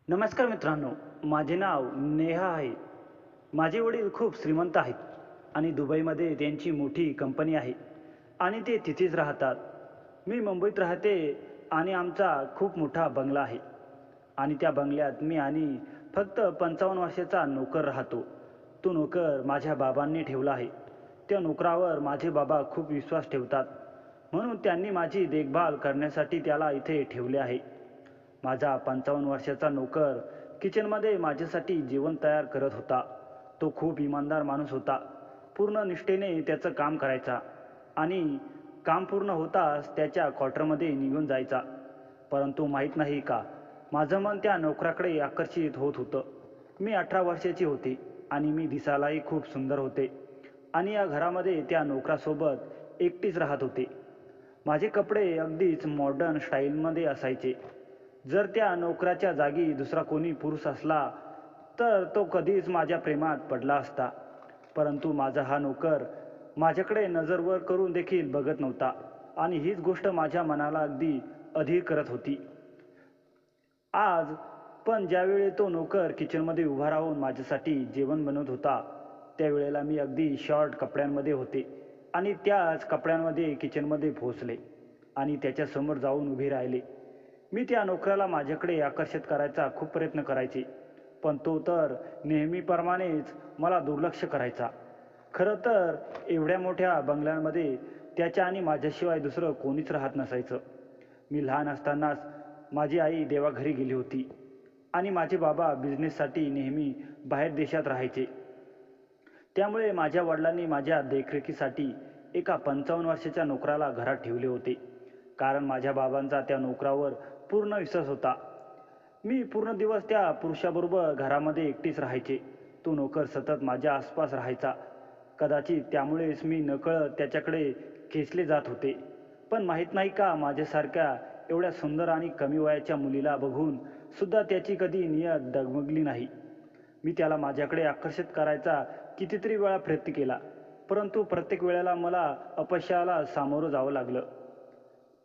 नमस्कार मित्रांनो, माझे नाव नेहा आहे. माझे वडील खूप श्रीमंत आहेत आणि दुबईमध्ये त्यांची मोठी कंपनी आहे आणि ते तिथेच राहतात. मी मुंबईत राहते आणि आमचा खूप मोठा बंगला आहे आणि त्या बंगल्यात मी आणि फक्त 55 वर्षाचा नोकर राहतो. तो नोकर माझ्या बाबांनी ठेवला आहे. त्या नोकरावर माझे बाबा खूप विश्वास ठेवतात, म्हणून त्यांनी माझी देखभाल करण्यासाठी त्याला इथे ठेवले आहे. माझा 55 वर्षाचा नोकर किचनमध्ये माझ्यासाठी जेवण तयार करत होता. तो खूप इमानदार माणूस होता. पूर्ण निष्ठेने त्याचं काम करायचा आणि काम पूर्ण होताच त्याच्या क्वार्टरमध्ये निघून जायचा. परंतु माहीत नाही का, माझं मन त्या नोकराकडे आकर्षित होत होतं. मी 18 वर्षाची होते आणि मी दिसायलाही खूप सुंदर होते आणि या घरामध्ये त्या नोकरासोबत एकटीच राहत होते. माझे कपडे अगदीच मॉडर्न स्टाईलमध्ये असायचे. जर त्या नोकराच्या जागी दुसरा कोणी पुरुष असला तर तो कधीच माझ्या प्रेमात पडला असता. परंतु माझा हा नोकर माझ्याकडे नजर वर करून देखील बघत नव्हता आणि हीच गोष्ट माझ्या मनाला अगदी अधीर करत होती. आज पण ज्यावेळी तो नोकर किचनमध्ये उभा राहून माझ्यासाठी जेवण बनवत होता, त्यावेळेला मी अगदी शॉर्ट कपड्यांमध्ये होते आणि त्याच कपड्यांमध्ये किचनमध्ये पोहोचले आणि त्याच्यासमोर जाऊन उभे राहिले. मी त्या नोकराला माझ्याकडे आकर्षित करायचा खूप प्रयत्न करायचे, पण तो तर नेहमीप्रमाणेच मला दुर्लक्ष करायचा. खरं तर एवढ्या मोठ्या बंगल्यामध्ये त्याच्या आणि माझ्याशिवाय दुसरं कोणीच राहत नसायचं. मी लहान असतानाच माझी आई देवाघरी गेली होती आणि माझे बाबा बिझनेससाठी नेहमी बाहेर देशात राहायचे. त्यामुळे माझ्या वडिलांनी माझ्या देखरेखीसाठी एका 55 वर्षाच्या नोकराला घरात ठेवले होते, कारण माझ्या बाबांचा त्या नोकरावर पूर्ण विश्वास होता. मी पूर्ण दिवस त्या पुरुषाबरोबर घरामध्ये एकटीच राहायचे. तो नोकर सतत माझ्या आसपास राहायचा. कदाचित त्यामुळेच मी नकळत त्याच्याकडे खेचले जात होते. पण माहीत नाही का, माझ्यासारख्या एवढ्या सुंदर आणि कमी वयाच्या मुलीला बघून सुद्धा त्याची कधी नियत डगमगली नाही. मी त्याला माझ्याकडे आकर्षित करायचा कितीतरी वेळा प्रयत्न केला, परंतु प्रत्येक वेळेला मला अपयशाला सामोरं जावं लागलं.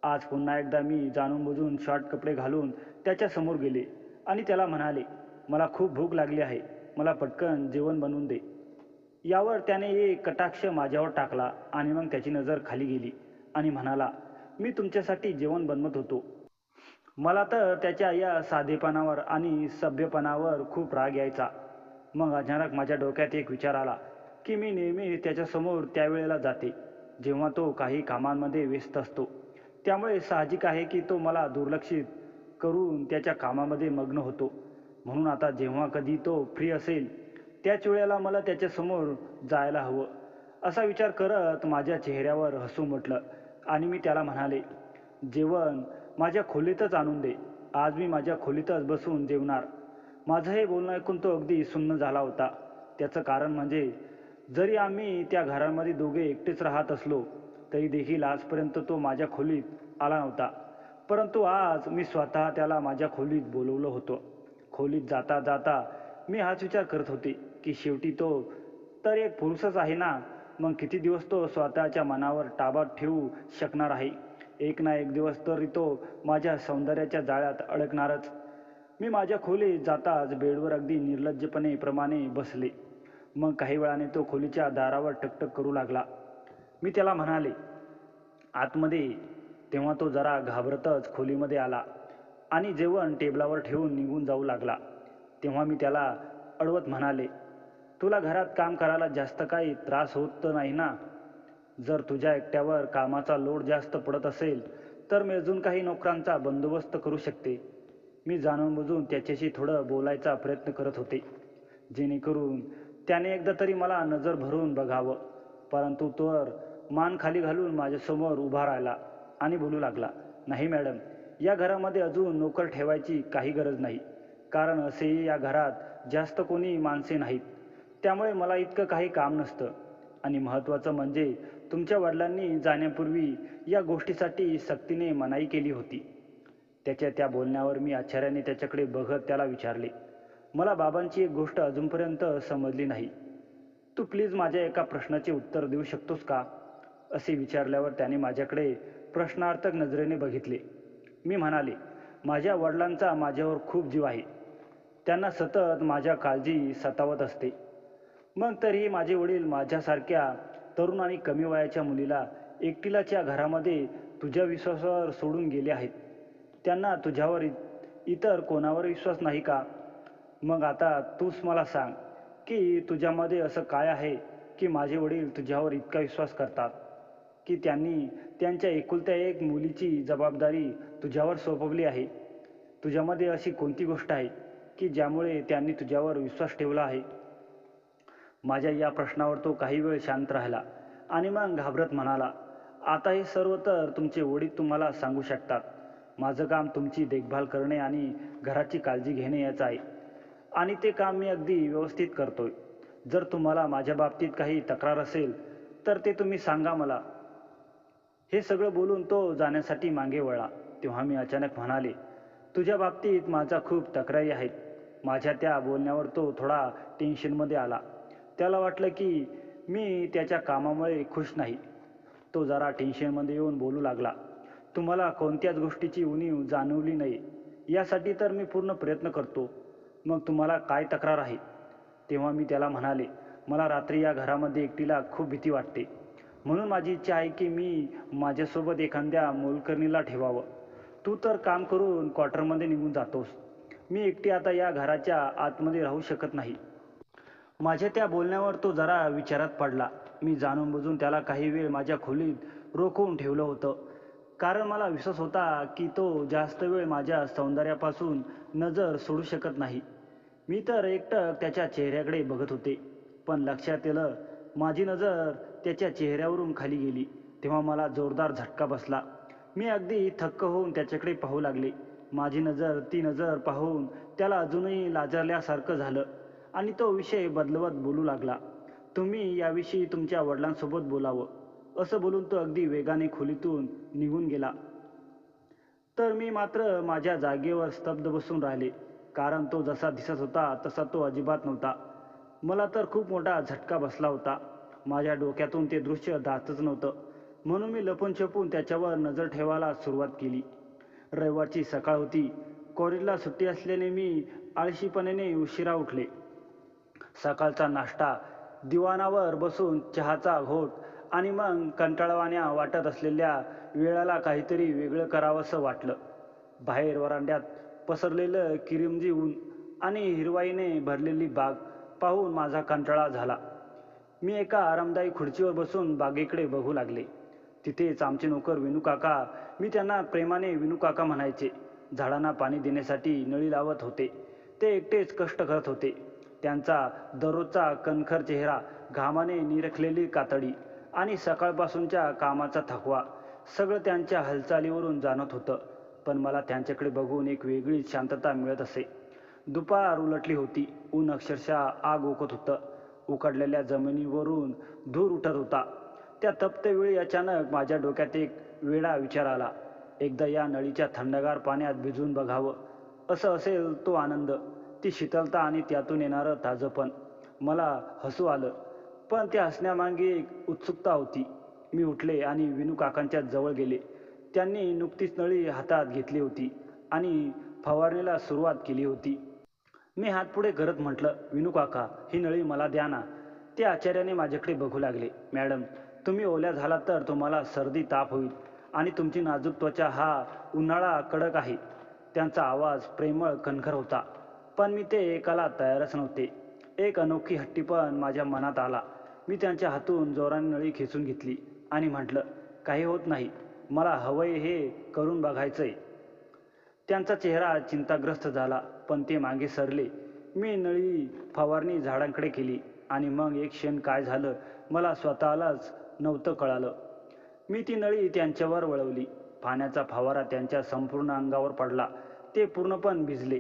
आज पुन्हा एकदा मी जाणूनबुजून शॉर्ट कपडे घालून त्याच्यासमोर गेले आणि त्याला म्हणाले, मला खूप भूक लागली आहे, मला पटकन जेवण बनवून दे. यावर त्याने एक कटाक्ष माझ्यावर टाकला आणि मग त्याची नजर खाली गेली आणि म्हणाला, मी तुमच्यासाठी जेवण बनवत होतो. मला तर त्याच्या या साधेपणावर आणि सभ्यपणावर खूप राग यायचा. मग अचानक माझ्या डोक्यात एक विचार आला की मी नेहमी त्याच्यासमोर त्यावेळेला जाते जेव्हा तो काही कामांमध्ये व्यस्त असतो. त्यामुळे साहजिक आहे की तो मला दुर्लक्षित करून त्याच्या कामामध्ये मग्न होतो. म्हणून आता जेव्हा कधी तो फ्री असेल त्याच वेळेला मला त्याच्यासमोर जायला हवं, असा विचार करत माझ्या चेहऱ्यावर हसू म्हटलं आणि मी त्याला म्हणाले, जेवण माझ्या खोलीतच आणून दे. आज मी माझ्या खोलीतच बसून जेवणार. माझं हे बोलणं ऐकून तो अगदी सुन्न झाला होता. त्याचं कारण म्हणजे जरी आम्ही त्या घरामध्ये दोघे एकटेच राहत असलो तरी देखील आजपर्यंत तो माझ्या खोलीत आला नव्हता. परंतु आज मी स्वतः त्याला माझ्या खोलीत बोलवलं होतं. खोलीत जाता जाता मी हाच विचार करत होते की शेवटी तो तर एक पुरुषच आहे ना, मग किती दिवस तो स्वतःच्या मनावर ताबा ठेवू शकणार आहे. एक ना एक दिवस तरी तो माझ्या सौंदर्याच्या जाळ्यात अडकणारच. मी माझ्या खोलीत जाताच बेडवर अगदी निर्लज्जपणे प्रमाणे बसले. मग काही वेळाने तो खोलीच्या दारावर टकटक करू लागला. मी त्याला म्हणाले, आतमध्ये ये. तेव्हा तो जरा घाबरतच खोलीमध्ये आला आणि जेवण टेबलावर ठेवून निघून जाऊ लागला. तेव्हा मी त्याला अडवत म्हणाले, तुला घरात काम करायला जास्त काही त्रास होत नाही ना? जर तुझ्या एकट्यावर कामाचा लोड जास्त पडत असेल तर मी अजून काही नोकरांचा बंदोबस्त करू शकते. मी जाणूनबुजून त्याच्याशी थोडं बोलायचा प्रयत्न करत होते, जेणेकरून त्याने एकदा तरी मला नजर भरून बघावं. परंतु तो मान खाली घालून माझ्यासमोर उभा राहिला आणि बोलू लागला, नाही मॅडम, या घरामध्ये अजून नोकर ठेवायची काही गरज नाही, कारण असेही या घरात जास्त कोणी माणसे नाहीत. त्यामुळे मला इतकं काही काम नसतं. आणि महत्त्वाचं म्हणजे तुमच्या वडिलांनी जाण्यापूर्वी या गोष्टीसाठी सक्तीने मनाई केली होती. त्याच्या त्या बोलण्यावर मी आश्चर्याने त्याच्याकडे बघत त्याला विचारले, मला बाबांची एक गोष्ट अजूनपर्यंत समजली नाही. तू प्लीज माझ्या एका प्रश्नाचे उत्तर देऊ शकतोस का? असे विचारल्यावर त्याने माझ्याकडे प्रश्नार्थक नजरेने बघितले. मी म्हणाले, माझ्या वडिलांचा माझ्यावर खूप जीव आहे. त्यांना सतत माझ्या काळजी सतावत असते. मग तरीही माझे वडील माझ्यासारख्या तरुण आणि कमी वयाच्या मुलीला एकटीलाच्या घरामध्ये तुझ्या विश्वासावर सोडून गेले आहेत. त्यांना तुझ्यावर इतर कोणावर विश्वास नाही का? मग आता तूच मला सांग की तुझ्यामध्ये असं काय आहे की माझे वडील तुझ्यावर इतका विश्वास करतात की त्यांनी त्यांच्या एकुलत्या एक मुलीची जबाबदारी तुझ्यावर सोपवली आहे. तुझ्यामध्ये अशी कोणती गोष्ट आहे की ज्यामुळे त्यांनी तुझ्यावर विश्वास ठेवला आहे? माझ्या या प्रश्नावर तो काही वेळ शांत राहिला आणि मग घाबरत म्हणाला, आता हे सर्व तर तुमचे वडील तुम्हाला सांगू शकतात. माझं काम तुमची देखभाल करणे आणि घराची काळजी घेणे याचं आहे आणि ते काम मी अगदी व्यवस्थित करतोय. जर तुम्हाला माझ्या बाबतीत काही तक्रार असेल तर ते तुम्ही सांगा मला. हे सगळं बोलून तो जाण्यासाठी मागे वळला तेव्हा मी अचानक म्हणाले, तुझ्या बाबतीत माझ्या खूप तक्रारी आहेत. माझ्या त्या बोलण्यावर तो थोडा टेन्शनमध्ये आला. त्याला वाटलं की मी त्याच्या कामामुळे खुश नाही. तो जरा टेन्शनमध्ये येऊन बोलू लागला, तुम्हाला कोणत्याच गोष्टीची उणीव जाणवली नाही यासाठी तर मी पूर्ण प्रयत्न करतो. मग तुम्हाला काय तक्रार आहे? तेव्हा मी त्याला म्हणाले, मला रात्री या घरामध्ये एकटीला खूप भीती वाटते. म्हणून माझी इच्छा आहे की मी माझ्यासोबत एखाद्या मोलकरणीला ठेवावं. तू तर काम करून क्वार्टरमध्ये निघून जातोस. मी एकटी आता या घराच्या आतमध्ये राहू शकत नाही. माझ्या त्या बोलण्यावर तो जरा विचारात पडला. मी जाणून बुजून त्याला काही वेळ माझ्या खोलीत रोखून ठेवलं होतं, कारण मला विश्वास होता की तो जास्त वेळ माझ्या सौंदर्यापासून नजर सोडू शकत नाही. मी तर एकटक त्याच्या चेहऱ्याकडे बघत होते, पण लक्षात आलं माझी नजर त्याच्या चेहऱ्यावरून खाली गेली तेव्हा मला जोरदार झटका बसला. मी अगदी थक्क होऊन त्याच्याकडे पाहू लागले. माझी नजर ती नजर पाहून त्याला अजूनही लाजरल्यासारखं झालं आणि तो विषय बदलवत बोलू लागला, तुम्ही याविषयी तुमच्या वडिलांसोबत बोलावं. असं बोलून तो अगदी वेगाने खोलीतून निघून गेला. तर मी मात्र माझ्या जागेवर स्तब्ध बसून राहिले, कारण तो जसा दिसत होता तसा तो अजिबात नव्हता. मला तर खूप मोठा झटका बसला होता. माझ्या डोक्यातून ते दृश्य जातच नव्हतं, म्हणून मी लपून छपून त्याच्यावर नजर ठेवायला सुरुवात केली. रविवारची सकाळ होती. कॉलेजला सुट्टी असल्याने मी आळशीपणाने उशिरा उठले. सकाळचा नाश्ता, दिवाणावर बसून चहाचा घोट आणि मग कंटाळवाण्या वाटत असलेल्या वेळाला काहीतरी वेगळं करावंसं वाटलं. बाहेर वरांड्यात पसरलेलं किरिमजी ऊन आणि हिरवाईने भरलेली बाग पाहून माझा कंटाळा झाला. मी एका आरामदायी खुर्चीवर बसून बागेकडे बघू लागले. तिथेच आमचे नोकर विनूकाका, मी त्यांना प्रेमाने विनूकाका म्हणायचे, झाडांना पाणी देण्यासाठी नळी लावत होते. ते एकटेच कष्ट करत होते. त्यांचा दररोजचा कणखर चेहरा, घामाने निरखलेली कातडी आणि सकाळपासूनच्या कामाचा थकवा सगळं त्यांच्या हालचालीवरून जाणवत होतं. पण मला त्यांच्याकडे बघून एक वेगळीच शांतता मिळत असे. दुपार उलटली होती. ऊन अक्षरशः आग ओकत होतं. उकडलेल्या जमिनीवरून धूर उठत होता. त्या तप्त वेळी अचानक माझ्या डोक्यात एक वेडा विचार आला. एकदा या नळीच्या थंडगार पाण्यात भिजून बघावं. असं असेल तो आनंद, ती शीतलता आणि त्यातून येणारं ताजंपण. मला हसू आलं, पण त्या हसण्यामागे एक उत्सुकता होती. मी उठले आणि विनूकाकांच्या जवळ गेले. त्यांनी नुकतीच नळी हातात घेतली होती आणि फवारणीला सुरुवात केली होती. मी हात पुढे करत म्हटलं, विनूकाका, ही नळी मला द्या ना. ते आश्चर्याने माझ्याकडे बघू लागले. मॅडम, तुम्ही ओल्या झालात तर तुम्हाला सर्दी ताप होईल आणि तुमची नाजूक त्वचा, हा उन्हाळा कडक आहे. त्यांचा आवाज प्रेमळ कणखर होता, पण मी ते ऐकायला तयारच नव्हते. एक अनोखी हट्टीपण माझ्या मनात आला. मी त्यांच्या हातून जोराने नळी खेचून घेतली आणि म्हटलं, काही होत नाही, मला हवंय हे करून बघायचंय. त्यांचा चेहरा चिंताग्रस्त झाला, पण ते मागे सरले. मी नळी फवारणी झाडांकडे केली आणि मग एक क्षण काय झालं मला स्वतःलाच नव्हतं कळालं. मी ती नळी त्यांच्यावर वळवली. पाण्याचा फवारा त्यांच्या संपूर्ण अंगावर पडला. ते पूर्णपणे भिजले.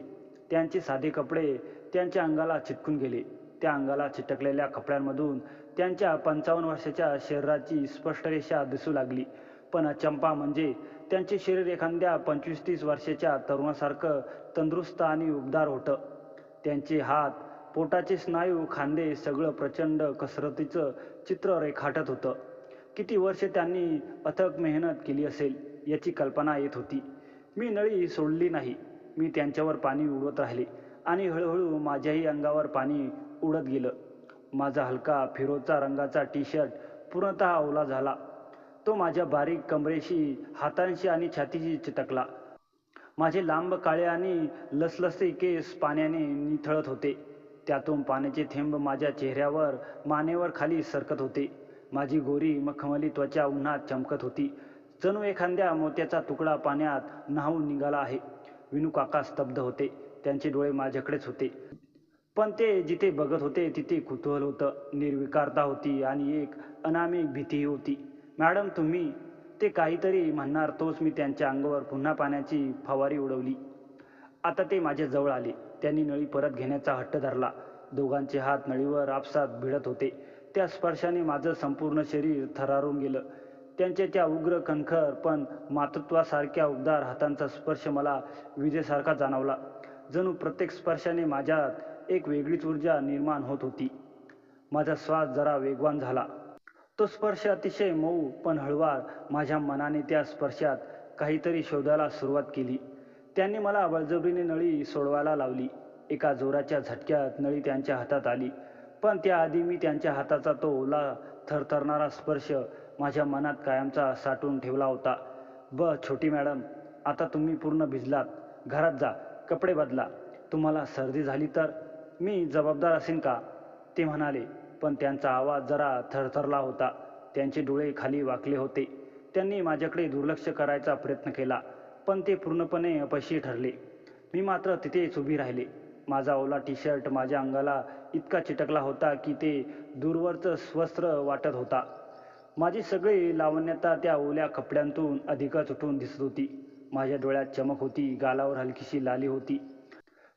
त्यांचे साधे कपडे त्यांच्या अंगाला चिटकून गेले. त्या अंगाला चिटकलेल्या कपड्यांमधून त्यांच्या 55 वर्षाच्या शरीराची स्पष्ट रेषा दिसू लागली. पण अचंबा म्हणजे त्यांचे शरीर एखाद्या 25-30 वर्षाच्या तरुणासारखं तंदुरुस्त आणि उबदार होतं. त्यांचे हात, पोटाचे स्नायू, खांदे सगळं प्रचंड कसरतीचं चित्र रेखाटत होतं. किती वर्षे त्यांनी अथक मेहनत केली असेल याची कल्पना येत होती. मी नळी सोडली नाही. मी त्यांच्यावर पाणी उडवत राहिले आणि हळूहळू माझ्याही अंगावर पाणी उडत गेलं. माझा हलका फिरोचा रंगाचा टी शर्ट पूर्णतः ओला झाला. तो माझ्या बारीक कमरेशी, हातांशी आणि छातीशी चिटकला. माझे लांब काळे आणि लसलसे केस पाण्याने निथळत होते. त्यातून पाण्याचे थेंब माझ्या चेहऱ्यावर, मानेवर खाली सरकत होते. माझी गोरी मखमली त्वचा उन्हात चमकत होती, जणू एखाद्या मोत्याचा तुकडा पाण्यात न्हाऊन निघाला आहे. विनू काका स्तब्ध होते. त्यांचे डोळे माझ्याकडेच होते, पण ते जिथे बघत होते तिथे कुतूहल होतं, निर्विकारता होती आणि एक अनामिक भीतीही होती. मॅडम तुम्ही, ते काहीतरी म्हणणार तोच मी त्यांच्या अंगावर पुन्हा पाण्याची फवारी उडवली. आता ते माझ्या जवळ आले. त्यांनी नळी परत घेण्याचा हट्ट धरला. दोघांचे हात नळीवर आपसात भिडत होते. त्या स्पर्शाने माझं संपूर्ण शरीर थरारून गेलं. त्यांच्या त्या उग्र, कणखर पण मातृत्वासारख्या उबदार हातांचा स्पर्श मला विजेसारखा जाणवला. जणू प्रत्येक स्पर्शाने माझ्यात एक वेगळीच ऊर्जा निर्माण होत होती. माझा श्वास जरा वेगवान झाला. तो स्पर्श अतिशय मऊ पण हळवा. माझ्या मनाने त्या स्पर्शात काहीतरी शोधायला सुरुवात केली. त्यांनी मला बळजबरीने नळी सोडवायला लावली. एका जोराच्या झटक्यात नळी त्यांच्या हातात आली, पण त्याआधी मी त्यांच्या हाताचा तो ओला, थरथरणारा स्पर्श माझ्या मनात कायमचा साठवून ठेवला होता. छोटी मॅडम, आता तुम्ही पूर्ण भिजलात. घरात जा, कपडे बदला. तुम्हाला सर्दी झाली तर मी जबाबदार असेन का? ते म्हणाले, पण त्यांचा आवाज जरा थरथरला होता. त्यांचे डोळे खाली वाकले होते. त्यांनी माझ्याकडे दुर्लक्ष करायचा प्रयत्न केला, पण ते पूर्णपणे अपयशी ठरले. मी मात्र तिथेच उभी राहिले. माझा ओला टी शर्ट माझ्या अंगाला इतका चिटकला होता की ते दूरवरचं स्वस्त्र वाटत होता. माझी सगळी लावण्यता त्या ओल्या कपड्यांतून अधिकच उठून दिसत होती. माझ्या डोळ्यात चमक होती, गालावर हलकीशी लाली होती.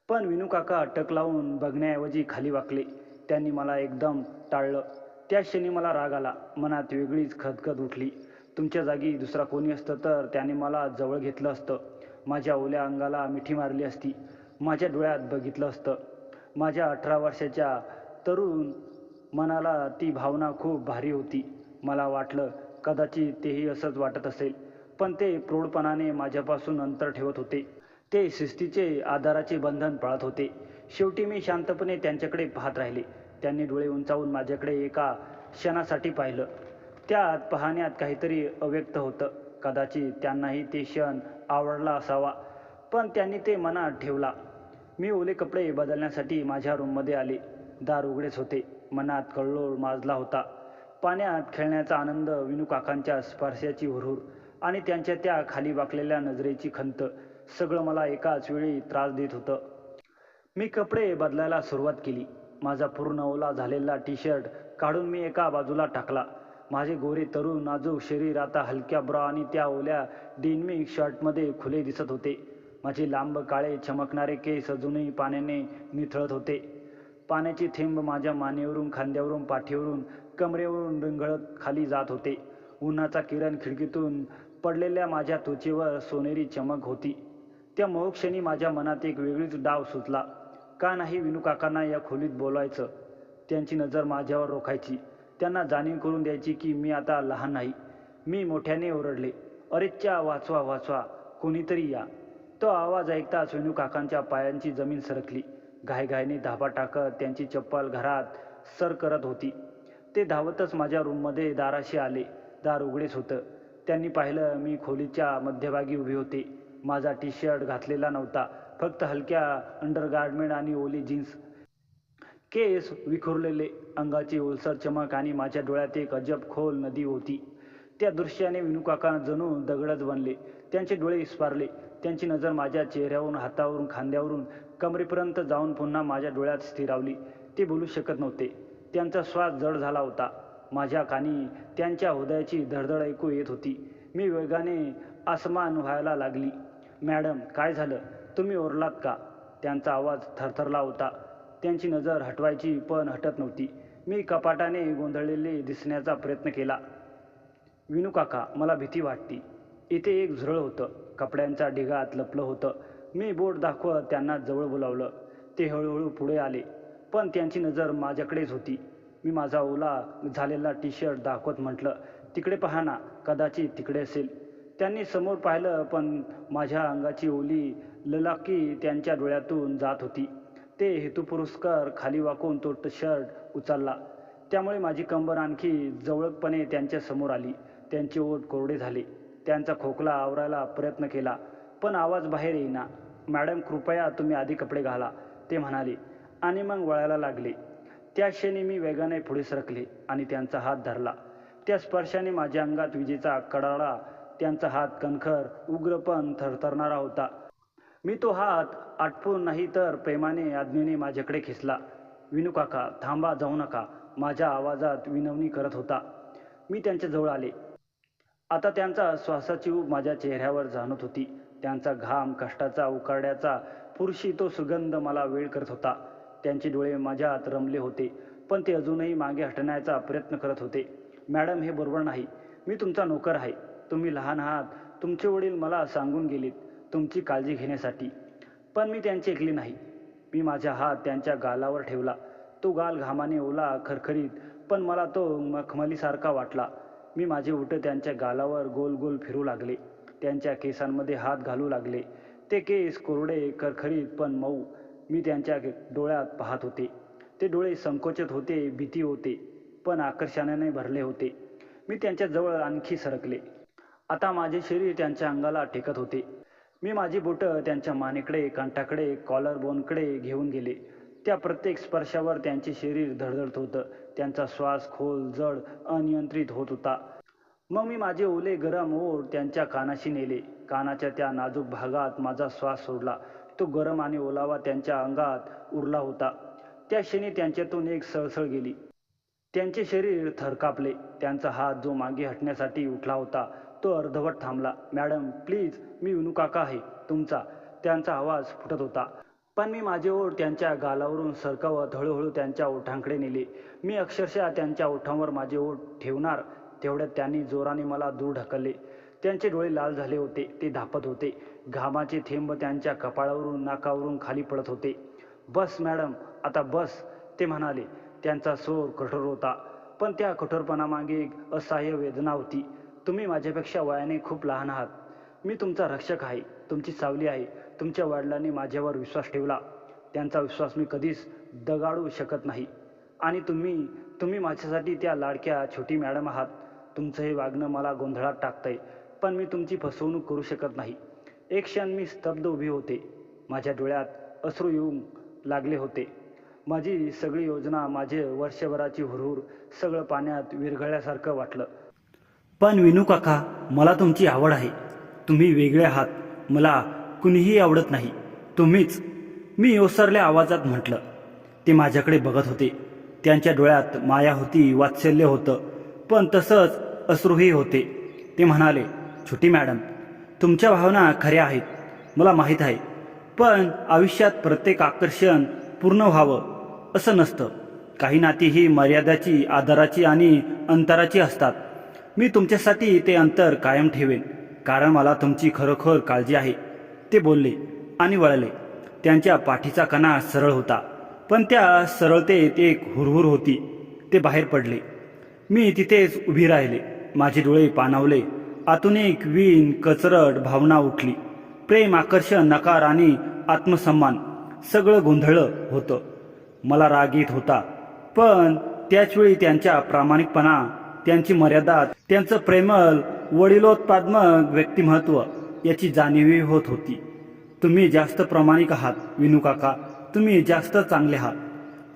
पण विनू काका टक लावून बघण्याऐवजी खाली वाकले. त्यांनी मला एकदम टाळलं. त्या क्षणी मला राग आला. मनात वेगळीच खदखद उठली. तुमच्या जागी दुसरा कोणी असतं तर त्याने मला जवळ घेतलं असतं. माझ्या ओल्या अंगाला मिठी मारली असती. माझ्या डोळ्यात बघितलं असतं. माझ्या 18 वर्षाच्या तरुण मनाला ती भावना खूप भारी होती. मला वाटलं कदाचित तेही असंच वाटत असेल, पण ते प्रौढपणाने माझ्यापासून अंतर ठेवत होते. ते शिस्तीचे, आधाराचे बंधन पाळत होते. शेवटी मी शांतपणे त्यांच्याकडे पाहत राहिले. त्यांनी डोळे उंचावून माझ्याकडे एका क्षणासाठी पाहिलं. त्यात पाहण्यात काहीतरी अव्यक्त होतं. कदाचित त्यांनाही ते क्षण आवडला असावा, पण त्यांनी ते मनात ठेवला. मी ओले कपडे बदलण्यासाठी माझ्या रूममध्ये आले. दार उघडेच होते. मनात कल्लोळ माजला होता. पाण्यात खेळण्याचा आनंद, विनू काकांच्या स्पर्शाची हुरहुर आणि त्यांच्या त्या खाली वाकलेल्या नजरेची खंत, सगळं मला एकाच वेळी त्रास देत होतं. मी कपडे बदलायला सुरुवात केली. माझा पूर्ण ओला झालेला टी शर्ट काढून मी एका बाजूला टाकला. माझे गोरे तरुण नाजूक शरीर आता हलक्या ब्रा आणि त्या ओल्या डेनिम शर्टमध्ये खुले दिसत होते. माझे लांब काळे चमकणारे केस अजूनही पाण्याने निथळत होते. पाण्याचे थेंब माझ्या मानेवरून, खांद्यावरून, पाठीवरून, कमरेवरून रिंगळत खाली जात होते. उन्हाचा किरण खिडकीतून पडलेल्या माझ्या त्वचेवर सोनेरी चमक होती. त्या मोहक्षणी माझ्या मनात एक वेगळीच डाव सुचला. का नाही विनू काकांना या खोलीत बोलायचं? त्यांची नजर माझ्यावर रोखायची. त्यांना जाणीव करून द्यायची की मी आता लहान नाही. मी मोठ्याने ओरडले, अरेच्चा, वाचवा वाचवा, कोणीतरी या. तो आवाज ऐकताच विनू काकांच्या पायांची जमीन सरकली. घाईघाईने धाबा टाकत त्यांची चप्पल घरात सर करत होती. ते धावतच माझ्या रूममध्ये दाराशी आले. दार उघडेच होतं. त्यांनी पाहिलं मी खोलीच्या मध्यभागी उभे होते. माझा टी शर्ट घातलेला नव्हता, फक्त हलक्या अंडरगार्मेंट आणि ओली जीन्स. केस विखुरलेले, अंगाची ओलसर चमक आणि माझ्या डोळ्यात एक अजब खोल नदी होती. त्या दृश्याने विनू काका जणू दगडच बनले. त्यांचे डोळे विस्फारले. त्यांची नजर माझ्या चेहऱ्यावरून, हातावरून, खांद्यावरून कमरेपर्यंत जाऊन पुन्हा माझ्या डोळ्यात स्थिरावली. ते बोलू शकत नव्हते. त्यांचा श्वास जड झाला होता. माझ्या कानी त्यांच्या हृदयाची धडधड ऐकू येत होती. मी वेगाने आसमान व्हायला लागली. मॅडम, काय झालं? तुम्ही ओरलात का? त्यांचा आवाज थरथरला होता. त्यांची नजर हटवायची पण हटत नव्हती. मी कपाटाने गोंधळलेले दिसण्याचा प्रयत्न केला. विनू काका, मला भीती वाटते. इथे एक झुरळ होतं. कपड्यांच्या ढिगात लपलं होतं. मी बोट दाखवत त्यांना जवळ बोलावलं. ते हळूहळू पुढे आले, पण त्यांची नजर माझ्याकडेच होती. मी माझा ओला झालेला टी शर्ट दाखवत म्हटलं, तिकडे पहा ना, कदाचित तिकडे असेल. त्यांनी समोर पाहिलं, पण माझ्या अंगाची ओली ललाकी त्यांच्या डोळ्यातून जात होती. ते हेतुपुरस्कार खाली वाकून तो शर्ट उचलला. त्यामुळे माझी कंबर आणखी जवळकपणे त्यांच्या समोर आली. त्यांचे ओठ कोरडे झाले. त्यांचा खोकला आवरायला प्रयत्न केला, पण आवाज बाहेर येईना. मॅडम, कृपया तुम्ही आधी कपडे घाला, ते म्हणाले आणि मग वळायला लागले. त्या क्षणी मी वेगाने पुढे सरकले आणि त्यांचा हात धरला. त्या स्पर्शाने माझ्या अंगात विजेचा कडाडा. त्यांचा हात कणखर, उग्र पण थरथरणारा होता. मी तो हात आटपून नाही तर प्रेमाने, आज्ञेने माझ्याकडे खेचला. विनू काका, थांबा, जाऊ नका, माझ्या आवाजात विनवणी करत होता. मी त्यांच्या जवळ आले. आता त्यांचा श्वासाची ऊब माझ्या चेहऱ्यावर जाणवत होती. त्यांचा घाम, कष्टाचा, उकारड्याचा, पुरुषी तो सुगंध मला वेळ करत होता. त्यांचे डोळे माझ्यात रमले होते, पण ते अजूनही मागे हटण्याचा प्रयत्न करत होते. मॅडम, हे बरोबर नाही. मी तुमचा नोकर आहे. तुम्ही लहान आहात. तुमचे वडील मला सांगून गेलेत तुमची काळजी घेण्यासाठी. पण मी त्यांची ऐकली नाही. मी माझा हात त्यांच्या गालावर ठेवला. तो गाल घामाने ओला, खरखरीत, पण मला तो मखमलीसारखा वाटला. मी माझे ओठ त्यांच्या गालावर गोल गोल फिरू लागले. त्यांच्या केसांमध्ये हात घालू लागले. ते केस कोरडे, खरखरीत पण मऊ. मी त्यांच्या डोळ्यात पाहत होते. ते डोळे संकोचत होते, भीती होते, पण आकर्षणाने भरले होते. मी त्यांच्या जवळ आणखी सरकले. आता माझे शरीर त्यांच्या अंगाला टेकत होते. मी माझी बोटं त्यांच्या मानेकडे, कांठाकडे, कॉलर बोनकडे घेऊन गेले. त्या प्रत्येक स्पर्शावर त्यांचे शरीर धडधडत होतं. त्यांचा श्वास खोल, जड, अनियंत्रित होत होता. मग मी माझे ओले गरम ओठ त्यांच्या कानाशी नेले. कानाच्या त्या नाजूक भागात माझा श्वास सोडला. तो गरम आणि ओलावा त्यांच्या अंगात उरला होता. त्या क्षणी त्यांच्यातून एक सळसळ गेली. त्यांचे शरीर थरकापले. त्यांचा हात जो मागे हटण्यासाठी उठला होता तो अर्धवट थांबला. मॅडम, प्लीज, मी विनू काका आहे तुमचा, त्यांचा आवाज फुटत होता. पण मी माझे ओठ त्यांच्या गालावरून सरकवत हळूहळू त्यांच्या ओठांकडे नेले. मी अक्षरशः त्यांच्या ओठांवर माझे ओठ ठेवणार तेवढ्यात त्यांनी जोराने मला दूर ढकलले. त्यांचे डोळे लाल झाले होते. ते धापत होते. घामाचे थेंब त्यांच्या कपाळावरून, नाकावरून खाली पडत होते. बस मॅडम, आता बस, ते म्हणाले. त्यांचा स्वर कठोर होता, पण त्या कठोरपणामागे एक असह्य वेदना होती. तुम्ही माझ्यापेक्षा वयाने खूप लहान आहात. मी तुमचा रक्षक आहे, तुमची सावली आहे. तुमच्या वडिलांनी माझ्यावर विश्वास ठेवला. त्यांचा विश्वास मी कधीच दगाडू शकत नाही. आणि तुम्ही माझ्यासाठी त्या लाडक्या छोटी मॅडम आहात. तुमचं हे वागणं मला गोंधळात टाकतंय, पण मी तुमची फसवणूक करू शकत नाही. एक क्षण मी स्तब्ध उभी होते. माझ्या डोळ्यात अश्रू येऊ लागले होते. माझी सगळी योजना, माझे वर्षभराची हुरहुर, सगळं पाण्यात विरघळल्यासारखं वाटलं. पण विनू काका, मला तुमची आवड आहे. तुम्ही वेगळे आहात. मला कुणीही आवडत नाही, तुम्हीच, मी ओसरल्या आवाजात म्हटलं. ते माझ्याकडे बघत होते. त्यांच्या डोळ्यात माया होती, वात्सल्य होतं, पण तसंच अश्रूही होते. ते म्हणाले, छोटी मॅडम, तुमच्या भावना खऱ्या आहेत, मला माहीत आहे. पण आयुष्यात प्रत्येक आकर्षण पूर्ण व्हावं असं नसतं. काही नाती ही मर्यादाची, आदराची आणि अंतराची असतात. मी तुमच्यासाठी ते अंतर कायम ठेवेन, कारण मला तुमची खरोखर काळजी आहे. ते बोलले आणि वळले. त्यांच्या पाठीचा कणा सरळ होता, पण त्या सरळतेत एक हुरहुर होती. ते बाहेर पडले. मी तिथेच उभी राहिले. माझे डोळे पाणावले. आतून एक वीण कचरट भावना उठली. प्रेम, आकर्षण, नकार आणि आत्मसन्मान सगळं गोंधळलं होतं. मला राग येत होता, पण त्याचवेळी त्यांच्या प्रामाणिकपणा, त्यांची मर्यादा, त्यांचं प्रेमळ, वडिलोत्पादक व्यक्तिमत्व याची जाणीव होत होती. तुम्ही जास्त प्रामाणिक आहात विनू काका, तुम्ही जास्त चांगले आहात.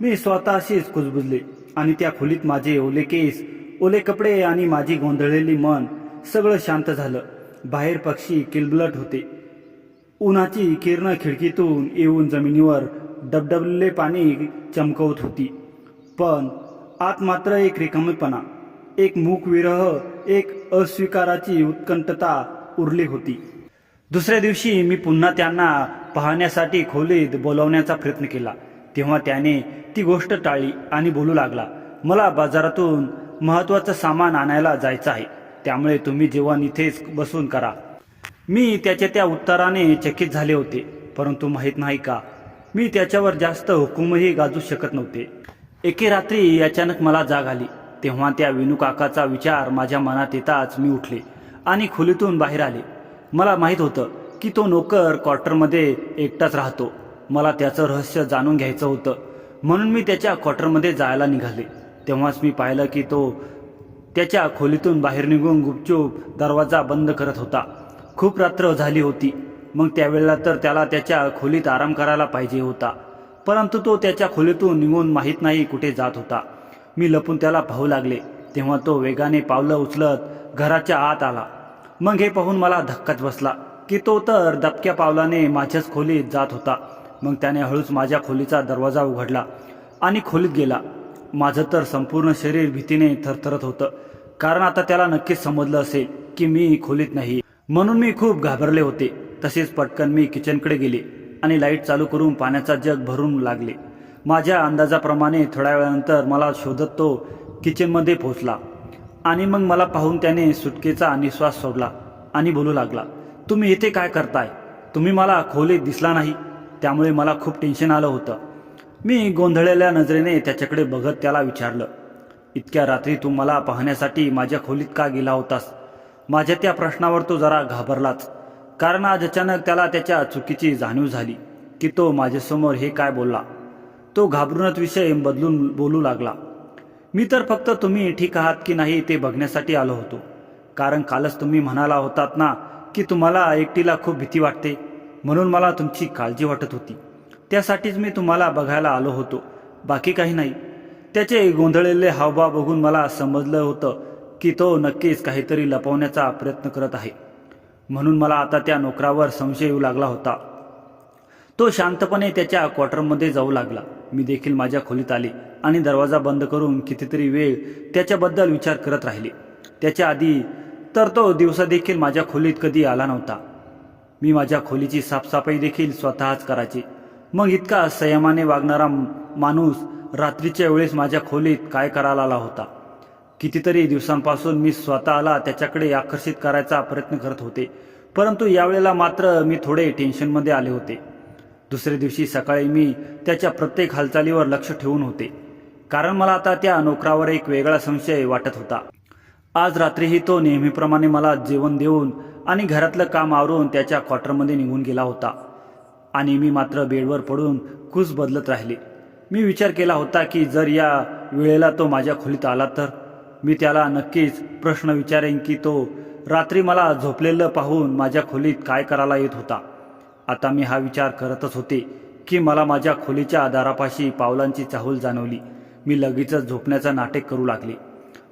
मी स्वतःशीच कुजबुजले आणि त्या खोलीत माझे ओले केस, ओले कपडे आणि माझी गोंधळलेली मन सगळं शांत झालं. बाहेर पक्षी किलबिलत होते. उन्हाची किरणं खिडकीतून येऊन जमिनीवर डबडबलेले पाणी चमकवत होती. पण आत मात्र एक रिकामेपणा, एक मूकविरह, एक अस्वीकाराची उत्कंठता उरली होती. दुसऱ्या दिवशी मी पुन्हा त्यांना पाहण्यासाठी खोलीत बोलावण्याचा प्रयत्न केला. तेव्हा त्याने ती गोष्ट टाळली आणि बोलू लागला, मला बाजारातून महत्त्वाचं सामान आणायला जायचं आहे, त्यामुळे तुम्ही जेवण इथेच बसून करा. मी त्याच्या त्या उत्तराने चकित झाले होते, परंतु माहीत नाही का, मी त्याच्यावर जास्त हुकूमही गाजू शकत नव्हते. एके रात्री अचानक मला जाग आली. तेव्हा त्या विनू काकाचा विचार माझ्या मनात येताच मी उठले आणि खोलीतून बाहेर आले. मला माहीत होतं की तो नोकर क्वार्टरमध्ये एकटाच राहतो. मला त्याचं रहस्य जाणून घ्यायचं होतं, म्हणून मी त्याच्या क्वार्टरमध्ये जायला निघाले. तेव्हाच मी पाहिलं की तो त्याच्या खोलीतून बाहेर निघून गुपचूप दरवाजा बंद करत होता. खूप रात्र झाली होती. मग त्यावेळेला तर त्याला त्याच्या खोलीत आराम करायला पाहिजे होता, परंतु तो त्याच्या खोलीतून निघून माहीत नाही कुठे जात होता. मी लपून त्याला पाहू लागले. तेव्हा तो वेगाने पावलं उचलत घराच्या आत आला. मग हे पाहून मला धक्काच बसला की तो तर दबक्या पावलाने माझ्याच खोलीत जात होता. मग त्याने हळूच माझ्या खोलीचा दरवाजा उघडला आणि खोलीत गेला. माझं तर संपूर्ण शरीर भीतीने थरथरत होतं, कारण आता त्याला नक्कीच समजलं असेल की मी खोलीत नाही. म्हणून मी खूप घाबरले होते. तसेच पटकन मी किचनकडे गेले आणि लाईट चालू करून पाण्याचा जग भरून लागले. माझ्या अंदाजाप्रमाणे थोड्या वेळानंतर मला शोधत तो किचनमध्ये पोहोचला आणि मग मला पाहून त्याने सुटकेचा निश्वास सोडला आणि बोलू लागला, तुम्ही इथे काय करताय? तुम्ही मला खोलीत दिसला नाही, त्यामुळे मला खूप टेन्शन आलं होतं. मी गोंधळलेल्या नजरेने त्याच्याकडे बघत त्याला विचारलं, इतक्या रात्री तू मला पाहण्यासाठी माझ्या खोलीत का गेला होतास? माझ्या त्या प्रश्नावर तो जरा घाबरलाच, कारण आज अचानक त्याला त्याच्या चुकीची जाणीव झाली की तो माझ्यासमोर हे काय बोलला. तो घाबरूनच विषय बदलून बोलू लागला, मी तर फक्त तुम्ही ठीक आहात की नाही ते बघण्यासाठी आलो होतो. कारण कालच तुम्ही म्हणाला होतात ना की तुम्हाला एकटीला खूप भीती वाटते, म्हणून मला तुमची काळजी वाटत होती. त्यासाठीच मी तुम्हाला बघायला आलो होतो, बाकी काही नाही. त्याचे गोंधळलेले हावभाव बघून मला समजलं होतं की तो नक्कीच काहीतरी लपवण्याचा प्रयत्न करत आहे. म्हणून मला आता त्या नोकरावर संशय येऊ लागला होता. तो शांतपणे त्याच्या क्वार्टरमध्ये जाऊ लागला. मी देखील माझ्या खोलीत आले आणि दरवाजा बंद करून कितीतरी वेळ त्याच्याबद्दल विचार करत राहिले. त्याच्या आधी तर तो दिवसा देखील माझ्या खोलीत कधी आला नव्हता. मी माझ्या खोलीची साफसफाई देखील स्वतःच करायचे. मग इतका संयमाने वागणारा माणूस रात्रीच्या वेळेस माझ्या खोलीत काय करायला आला होता? कितीतरी दिवसांपासून मी स्वतःला त्याच्याकडे आकर्षित करायचा प्रयत्न करत होते, परंतु यावेळेला मात्र मी थोडे टेन्शनमध्ये आले होते. दुसऱ्या दिवशी सकाळी मी त्याच्या प्रत्येक हालचालीवर लक्ष ठेवून होते, कारण मला आता त्या नोकरावर एक वेगळा संशय वाटत होता. आज रात्रीही तो नेहमीप्रमाणे मला जेवण देऊन आणि घरातलं काम आवरून त्याच्या क्वार्टरमध्ये निघून गेला होता आणि मी मात्र बेडवर पडून कूस बदलत राहिले. मी विचार केला होता की जर या वेळेला तो माझ्या खोलीत आला तर मी त्याला नक्कीच प्रश्न विचारेन की तो रात्री मला झोपलेलं पाहून माझ्या खोलीत काय करायला येत होता. आता मी हा विचार करतच होते की मला माझ्या खोलीच्या दारापाशी पावलांची चाहूल जाणवली. मी लगेचच झोपण्याचं नाटक करू लागले.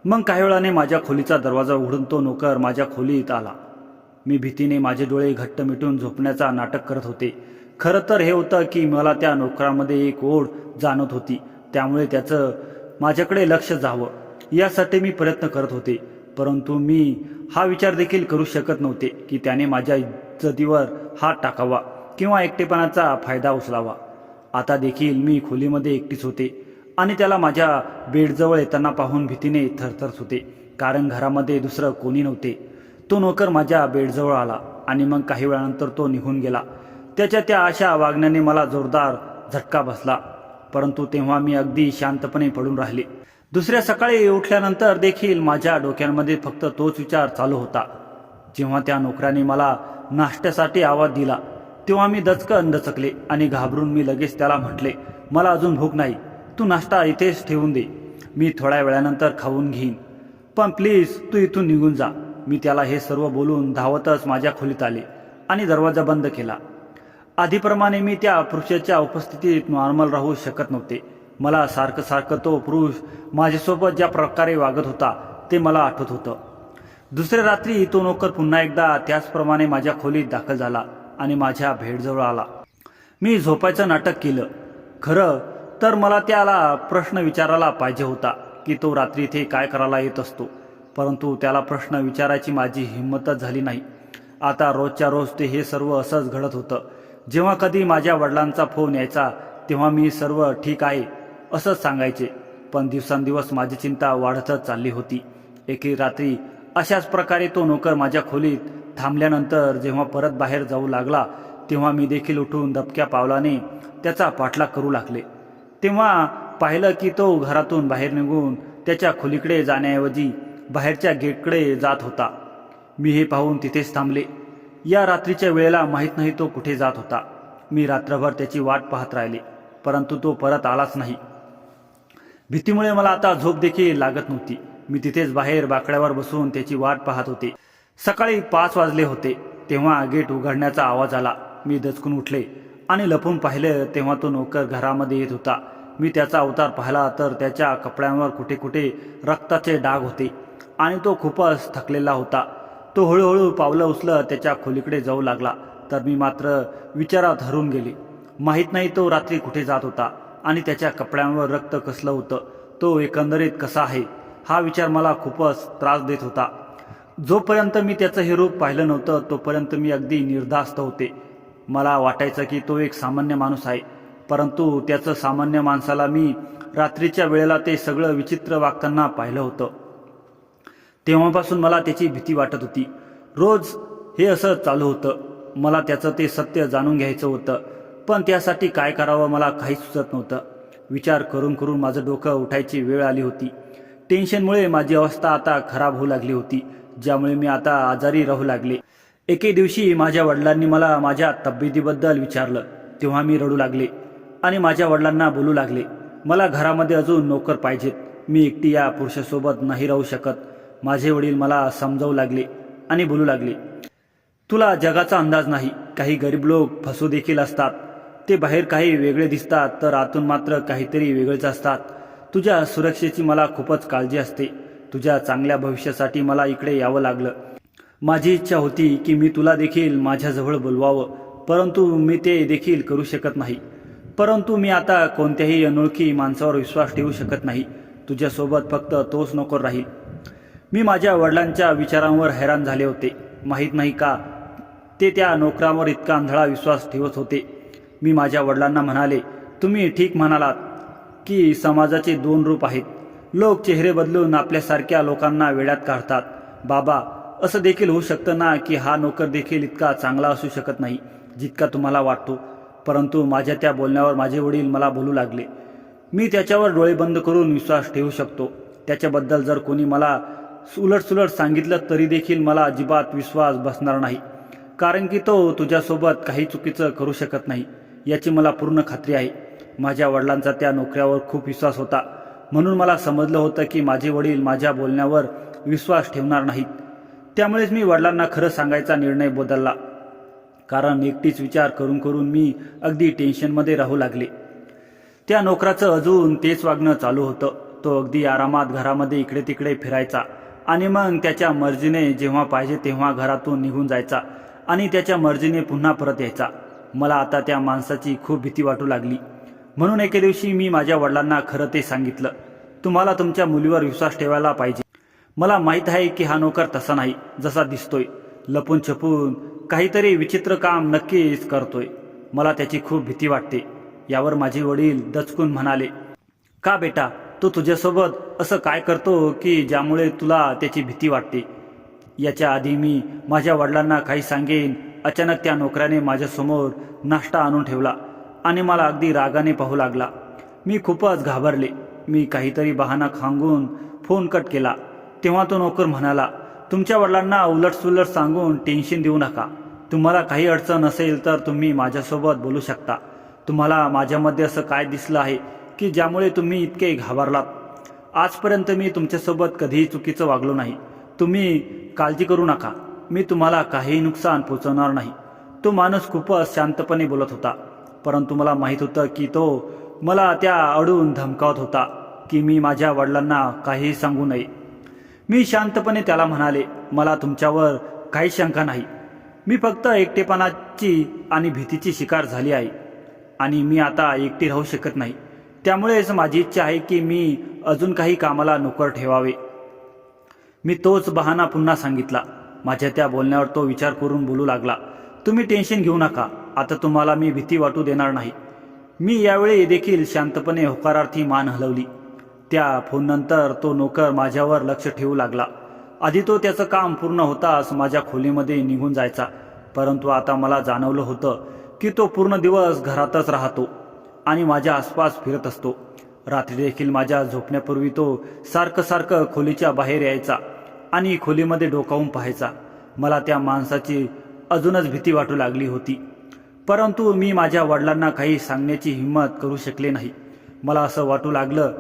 मग काही वेळाने माझ्या खोलीचा दरवाजा उघडून तो नोकर माझ्या खोलीत आला. मी भीतीने माझे डोळे घट्ट मिटून झोपण्याचा नाटक करत होते. खरं तर हे होतं की मला त्या नोकरामध्ये एक ओढ जाणवत होती, त्यामुळे त्याचं माझ्याकडे लक्ष जावं यासाठी मी प्रयत्न करत होते. परंतु मी हा विचार देखील करू शकत नव्हते की त्याने माझ्या इज्जतीवर हात टाकावा किंवा एकटेपणाचा फायदा उचलावा. आता देखील मी खोलीमध्ये एकटीच होते आणि त्याला माझ्या बेडजवळ येताना पाहून भीतीने थरथरत होते, कारण घरामध्ये दुसरं कोणी नव्हते. तो नोकर माझ्या बेडजवळ आला आणि मग काही वेळानंतर तो निघून गेला. त्याच्या त्या अशा वागण्याने मला जोरदार झटका बसला, परंतु तेव्हा मी अगदी शांतपणे पडून राहिले. दुसऱ्या सकाळी उठल्यानंतर देखील माझ्या डोक्यामध्ये फक्त तोच विचार चालू होता. जेव्हा त्या नोकराने मला नाश्त्यासाठी आवाज दिला तेव्हा मी दचकन दचकले आणि घाबरून मी लगेच त्याला म्हटले, मला अजून भूक नाही, तू नाश्ता इथेच ठेवून दे, मी थोड्या वेळानंतर खाऊन घेईन, पण प्लीज तू इथून निघून जा. मी त्याला हे सर्व बोलून धावतच माझ्या खोलीत आले आणि दरवाजा बंद केला. आधीप्रमाणे मी त्या पुरुषाच्या उपस्थितीत नॉर्मल राहू शकत नव्हते. मला सारखं सारखं तो पुरुष माझ्यासोबत ज्या प्रकारे वागत होता ते मला आठवत होतं. दुसऱ्या रात्री तो नोकर पुन्हा एकदा त्याचप्रमाणे माझ्या खोलीत दाखल झाला आणि माझ्या भेटजवळ आला. मी झोपायचं नाटक केलं. खरं तर मला त्याला प्रश्न विचारायला पाहिजे होता की तो रात्री इथे काय करायला येत असतो, परंतु त्याला प्रश्न विचारायची माझी हिंमतच झाली नाही. आता रोजच्या रोज ते हे सर्व असंच घडत होतं. जेव्हा कधी माझ्या वडिलांचा फोन यायचा तेव्हा मी सर्व ठीक आहे असंच सांगायचे, पण दिवसांदिवस माझी चिंता वाढतच चालली होती. एके रात्री अशाच प्रकारे तो नोकर माझ्या खोलीत थांबल्यानंतर जेव्हा परत बाहेर जाऊ लागला तेव्हा मी देखील उठून दबक्या पावलाने त्याचा पाठलाग करू लागले. तेव्हा पाहिलं की तो घरातून बाहेर निघून त्याच्या खोलीकडे जाण्याऐवजी बाहेरच्या गेटकडे जात होता. मी हे पाहून तिथेच थांबले. या रात्रीच्या वेळेला माहीत नाही तो कुठे जात होता. मी रात्रभर त्याची वाट पाहत राहिले, परंतु तो परत आलाच नाही. भीतीमुळे मला आता झोप देखील लागत नव्हती. मी तिथेच बाहेर बाकड्यावर बसून त्याची वाट पाहत होते. सकाळी 5 वाजले होते तेव्हा गेट उघडण्याचा आवाज आला. मी दचकून उठले आणि लपून पाहिलं तेव्हा तो नोकर घरामध्ये येत होता. मी त्याचा अवतार पाहिला तर त्याच्या कपड्यांवर कुठे कुठे रक्ताचे डाग होते आणि तो खूपच थकलेला होता. तो हळूहळू पावलं उचलत त्याच्या खोलीकडे जाऊ लागला, तर मी मात्र विचारात हरून गेले. माहीत नाही तो रात्री कुठे जात होता आणि त्याच्या कपड्यांवर रक्त कसलं होतं. तो एकंदरीत कसा आहे हा विचार मला खूपच त्रास देत होता. जोपर्यंत मी त्याचं हे रूप पाहिलं नव्हतं तोपर्यंत मी अगदी निर्धास्त होते. मला वाटायचं की तो एक सामान्य माणूस आहे, परंतु त्याचं सामान्य माणसाला मी रात्रीच्या वेळेला ते सगळं विचित्र वागताना पाहिलं होतं. तेव्हापासून मला त्याची भीती वाटत होती. रोज हे असं चालू होतं. मला त्याचं ते सत्य जाणून घ्यायचं होतं, पण त्यासाठी काय करावं मला काहीच सुचत नव्हतं. विचार करून करून माझं डोकं उठायची वेळ आली होती. टेन्शनमुळे माझी अवस्था आता खराब होऊ लागली होती, ज्यामुळे मी आता आजारी राहू लागले. एके दिवशी माझ्या वडिलांनी मला माझ्या तब्येतीबद्दल विचारलं तेव्हा मी रडू लागले आणि माझ्या वडिलांना बोलू लागले, मला घरामध्ये अजून नोकर पाहिजेत. मी एकटी या पुरुषासोबत नाही राहू शकत. माझे वडील मला समजावू लागले आणि बोलू लागले, तुला जगाचा अंदाज नाही. काही गरीब लोक फसू देखील असतात. ते बाहेर काही वेगळे दिसतात तर आतून मात्र काहीतरी वेगळेच असतात. तुझ्या सुरक्षेची मला खूपच काळजी असते. तुझ्या चांगल्या भविष्यासाठी मला इकडे यावं लागलं. माझी इच्छा होती की मी तुला देखील माझ्याजवळ बोलवावं, परंतु मी ते देखील करू शकत नाही. परंतु मी आता कोणत्याही अनोळखी माणसावर विश्वास ठेवू शकत नाही. तुझ्यासोबत फक्त तोच नोकर राहील. मी माझ्या वडिलांच्या विचारांवर हैराण झाले होते. माहीत नाही का ते त्या नोकरांवर इतका आंधळा विश्वास ठेवत होते. मी माझ्या वडिलांना म्हणाले, तुम्ही ठीक म्हणालात की समाजाचे 2 रूप आहेत. लोक चेहरे बदलून आपल्यासारख्या लोकांना वेड्यात काढतात. बाबा, असं देखील होऊ शकतं ना की हा नोकर देखील इतका चांगला असू शकत नाही जितका तुम्हाला वाटतो. परंतु माझ्या त्या बोलण्यावर माझे वडील मला बोलू लागले, मी त्याच्यावर डोळे बंद करून विश्वास ठेवू शकतो. त्याच्याबद्दल जर कोणी मला उलटसुलट सांगितलं तरी देखील मला अजिबात विश्वास बसणार नाही, कारण की तो तुझ्यासोबत काही चुकीचं करू शकत नाही याची मला पूर्ण खात्री आहे. माझ्या वडिलांचा त्या नोकऱ्यावर खूप विश्वास होता, म्हणून मला समजलं होतं की माझे वडील माझ्या बोलण्यावर विश्वास ठेवणार नाहीत. त्यामुळेच मी वडिलांना खरं सांगायचा निर्णय बदलला, कारण एकटीच विचार करून करून मी अगदी टेन्शनमध्ये राहू लागले. त्या नोकराचं अजून तेच वागणं चालू होतं. तो अगदी आरामात घरामध्ये इकडे तिकडे फिरायचा आणि मग त्याच्या मर्जीने जेव्हा पाहिजे तेव्हा घरातून निघून जायचा आणि त्याच्या मर्जीने पुन्हा परत यायचा. मला आता त्या माणसाची खूप भीती वाटू लागली. म्हणून एके दिवशी मी माझ्या वडिलांना खरं ते सांगितलं, तुम्हाला तुमच्या मुलीवर विश्वास ठेवायला पाहिजे. मला माहीत आहे की हा नोकर तसा नाही जसा दिसतोय. लपून छपून काहीतरी विचित्र काम नक्कीच करतोय. मला त्याची खूप भीती वाटते. यावर माझे वडील दचकून म्हणाले, का बेटा, तो तुझ्यासोबत असं काय करतो की ज्यामुळे तुला त्याची भीती वाटते? याच्या आधी मी माझ्या वडिलांना काही सांगेन, अचानक त्या नोकराने माझ्यासमोर नाश्ता आणून ठेवला आणि मला अगदी रागाने पाहू लागला. मी खूपच घाबरले. मी काहीतरी बहाणा सांगून फोन कट केला. तेव्हा तो नोकर म्हणाला, तुमच्या वडिलांना उलटसुलट सांगून टेन्शन देऊ नका. तुम्हाला काही अडचण असेल तर तुम्ही माझ्यासोबत बोलू शकता. तुम्हाला माझ्यामध्ये असं काय दिसलं आहे की ज्यामुळे तुम्ही इतके घाबरलात? आजपर्यंत मी तुमच्यासोबत कधीही चुकीचं वागलो नाही. तुम्ही काळजी करू नका, मी तुम्हाला काही नुकसान पोचवणार नाही. तो माणूस खूपच शांतपणे बोलत होता, परंतु मला माहीत होतं की तो मला त्या अडून धमकावत होता की मी माझ्या वडिलांना काहीही सांगू नये. मी शांतपणे त्याला म्हणाले, मला तुमच्यावर काही शंका नाही. मी फक्त एकटेपणाची आणि भीतीची शिकार झाली आहे आणि मी आता एकटी राहू शकत नाही. त्यामुळेच माझी इच्छा आहे की मी अजून काही कामाला नोकर ठेवावे. मी तोच बहाणा पुन्हा सांगितला. माझ्या त्या बोलण्यावर तो विचार करून बोलू लागला, तुम्ही टेन्शन घेऊ नका, आता तुम्हाला मी भीती वाटू देणार नाही. मी यावेळी देखील शांतपणे होकारार्थी मान हलवली. त्या फोननंतर तो नोकर माझ्यावर लक्ष ठेवू लागला. आधी तो त्याचं काम पूर्ण होताच माझ्या खोलीमध्ये निघून जायचा, परंतु आता मला जाणवलं होतं की तो पूर्ण दिवस घरातच राहतो आणि माझ्या आसपास फिरत असतो. रात्री देखील माझ्या झोपण्यापूर्वी तो सारखं खोलीच्या बाहेर यायचा आणि खोलीमध्ये डोकावून पाहायचा. मला त्या माणसाची अजूनच भीती वाटू लागली होती. परंतु मी माझ्या वडिलांना काही सांगण्याची हिंमत करू शकले नाही. मला असं वाटू लागलं